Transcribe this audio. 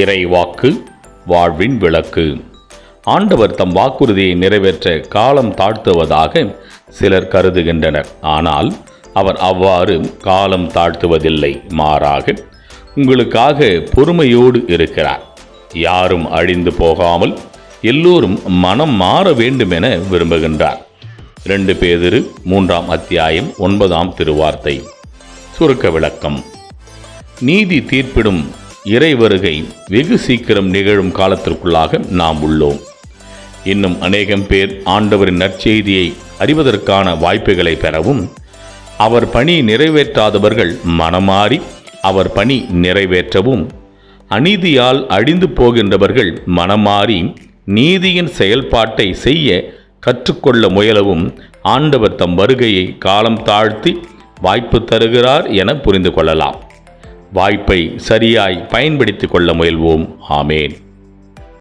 இறைவாக்கு வாழ்வின் விளக்கு. ஆண்டவர் தம் வாக்குறுதியை நிறைவேற்ற காலம் தாழ்த்துவதாக சிலர் கருதுகின்றனர். ஆனால் அவர் அவ்வாறு காலம் தாழ்த்துவதில்லை. மாறாக உங்களுக்காக பொறுமையோடு இருக்கிறார். யாரும் அழிந்து போகாமல் எல்லோரும் மனம் மாற வேண்டும் என விரும்புகின்றார். 2 பேதுரு 3ஆம் அத்தியாயம் 9ஆம் திருவார்த்தை. சுருக்க விளக்கம். நீதி தீர்ப்பிடும் இறை வருகை வெகு சீக்கிரம் நிகழும் காலத்திற்குள்ளாக நாம் உள்ளோம். இன்னும் அநேகம் பேர் ஆண்டவரின் நற்செய்தியை அறிவதற்கான வாய்ப்புகளை பெறவும், அவர் பணி நிறைவேற்றாதவர்கள் மனமாறி அவர் பணி நிறைவேற்றவும், அநீதியால் அழிந்து போகின்றவர்கள் மனமாறி நீதியின் செயல்பாட்டை செய்ய கற்றுக்கொள்ள முயலவும் ஆண்டவர் தம் வருகையை காலம் தாழ்த்தி வாய்ப்பு தருகிறார் என புரிந்து கொள்ளலாம். வாய்ப்பை சரியாய் பயன்படுத்திக் கொள்ள முயல்வோம். ஆமேன்.